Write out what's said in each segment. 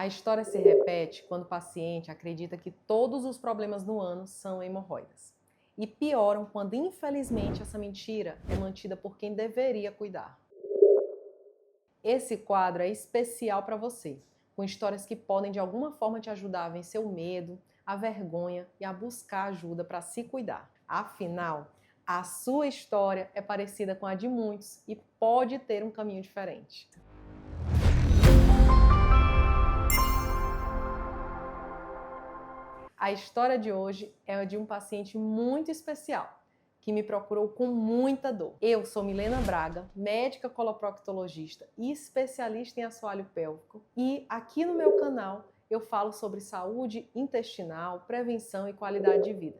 A história se repete quando o paciente acredita que todos os problemas no ânus são hemorroidas. E pioram quando, infelizmente, essa mentira é mantida por quem deveria cuidar. Esse quadro é especial para você, com histórias que podem de alguma forma te ajudar a vencer o medo, a vergonha e a buscar ajuda para se cuidar. Afinal, a sua história é parecida com a de muitos e pode ter um caminho diferente. A história de hoje é a de um paciente muito especial, que me procurou com muita dor. Eu sou Milena Braga, médica coloproctologista e especialista em assoalho pélvico, e aqui no meu canal eu falo sobre saúde intestinal, prevenção e qualidade de vida.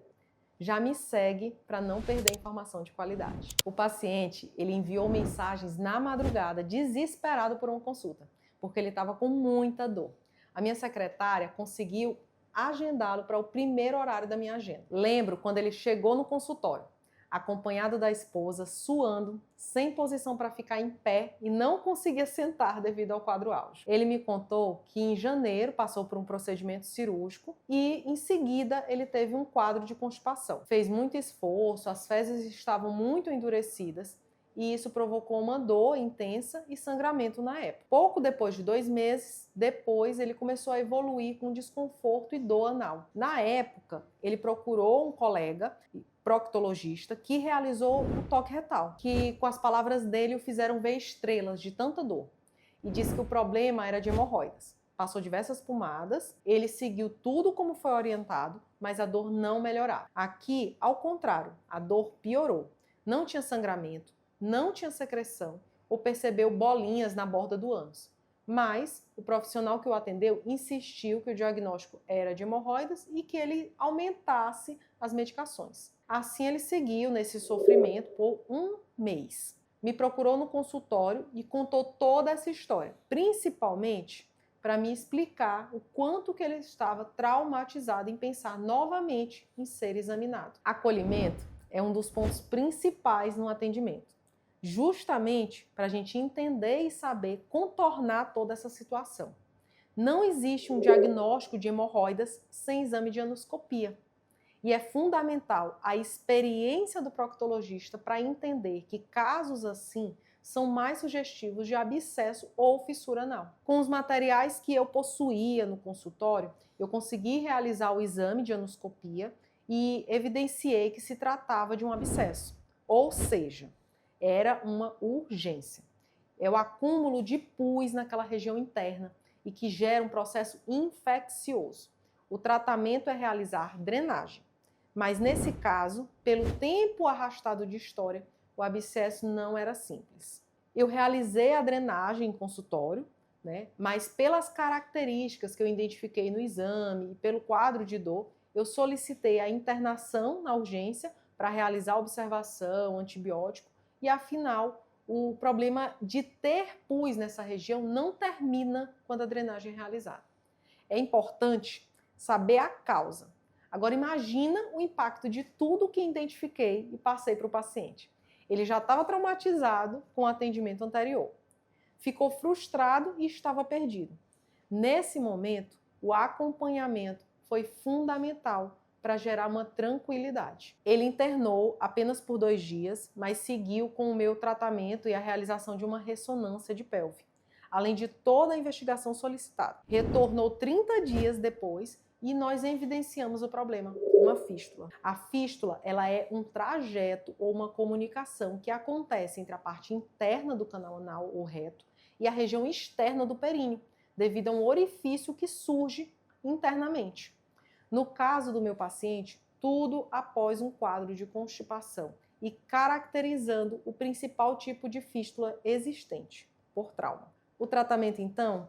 Já me segue para não perder informação de qualidade. O paciente, ele enviou mensagens na madrugada, desesperado por uma consulta, porque ele estava com muita dor. A minha secretária conseguiu agendá-lo para o primeiro horário da minha agenda. Lembro quando ele chegou no consultório, acompanhado da esposa, suando, sem posição para ficar em pé e não conseguia sentar devido ao quadro auge. Ele me contou que em janeiro passou por um procedimento cirúrgico e em seguida ele teve um quadro de constipação. Fez muito esforço, as fezes estavam muito endurecidas e isso provocou uma dor intensa e sangramento na época. Pouco depois de 2 meses, depois ele começou a evoluir com desconforto e dor anal. Na época, ele procurou um colega proctologista que realizou o toque retal, que com as palavras dele o fizeram ver estrelas de tanta dor, e disse que o problema era de hemorroidas. Passou diversas pomadas, ele seguiu tudo como foi orientado, mas a dor não melhorava. Aqui, ao contrário, a dor piorou. Não tinha sangramento, não tinha secreção ou percebeu bolinhas na borda do ânus. Mas o profissional que o atendeu insistiu que o diagnóstico era de hemorroidas e que ele aumentasse as medicações. Assim ele seguiu nesse sofrimento por 1 mês. Me procurou no consultório e contou toda essa história, principalmente para me explicar o quanto que ele estava traumatizado em pensar novamente em ser examinado. Acolhimento é um dos pontos principais no atendimento, justamente para a gente entender e saber contornar toda essa situação. Não existe um diagnóstico de hemorroidas sem exame de anoscopia. E é fundamental a experiência do proctologista para entender que casos assim são mais sugestivos de abscesso ou fissura anal. Com os materiais que eu possuía no consultório, eu consegui realizar o exame de anoscopia e evidenciei que se tratava de um abscesso, ou seja, era uma urgência. É o acúmulo de pus naquela região interna e que gera um processo infeccioso. O tratamento é realizar drenagem, mas nesse caso, pelo tempo arrastado de história, o abscesso não era simples. Eu realizei a drenagem em consultório, mas pelas características que eu identifiquei no exame e pelo quadro de dor, eu solicitei a internação na urgência para realizar a observação, antibiótico, e afinal, o problema de ter pus nessa região não termina quando a drenagem é realizada. É importante saber a causa. Agora imagina o impacto de tudo que identifiquei e passei para o paciente. Ele já estava traumatizado com o atendimento anterior. Ficou frustrado e estava perdido. Nesse momento, o acompanhamento foi fundamental para gerar uma tranquilidade. Ele internou apenas por 2 dias, mas seguiu com o meu tratamento e a realização de uma ressonância de pelve, além de toda a investigação solicitada. Retornou 30 dias depois e nós evidenciamos o problema, uma fístula. A fístula, ela é um trajeto ou uma comunicação que acontece entre a parte interna do canal anal ou reto e a região externa do períneo, devido a um orifício que surge internamente. No caso do meu paciente, tudo após um quadro de constipação e caracterizando o principal tipo de fístula existente, por trauma. O tratamento, então,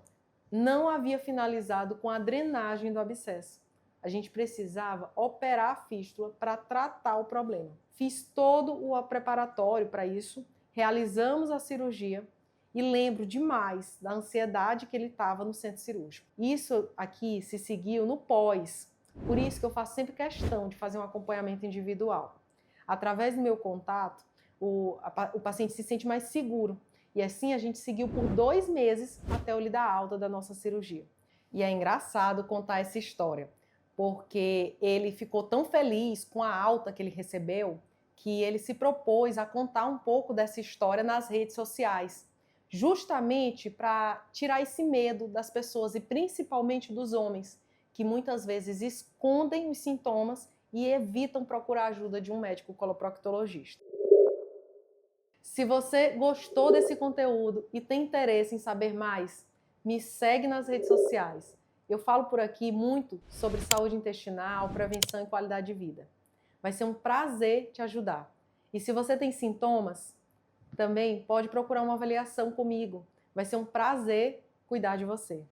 não havia finalizado com a drenagem do abscesso. A gente precisava operar a fístula para tratar o problema. Fiz todo o preparatório para isso, realizamos a cirurgia e lembro demais da ansiedade que ele estava no centro cirúrgico. Isso aqui se seguiu no pós, por isso que eu faço sempre questão de fazer um acompanhamento individual. Através do meu contato, o paciente se sente mais seguro. E assim a gente seguiu por 2 meses até eu lhe dar alta da nossa cirurgia. E é engraçado contar essa história, porque ele ficou tão feliz com a alta que ele recebeu que ele se propôs a contar um pouco dessa história nas redes sociais, justamente para tirar esse medo das pessoas e principalmente dos homens, que muitas vezes escondem os sintomas e evitam procurar a ajuda de um médico coloproctologista. Se você gostou desse conteúdo e tem interesse em saber mais, me segue nas redes sociais. Eu falo por aqui muito sobre saúde intestinal, prevenção e qualidade de vida. Vai ser um prazer te ajudar. E se você tem sintomas, também pode procurar uma avaliação comigo. Vai ser um prazer cuidar de você.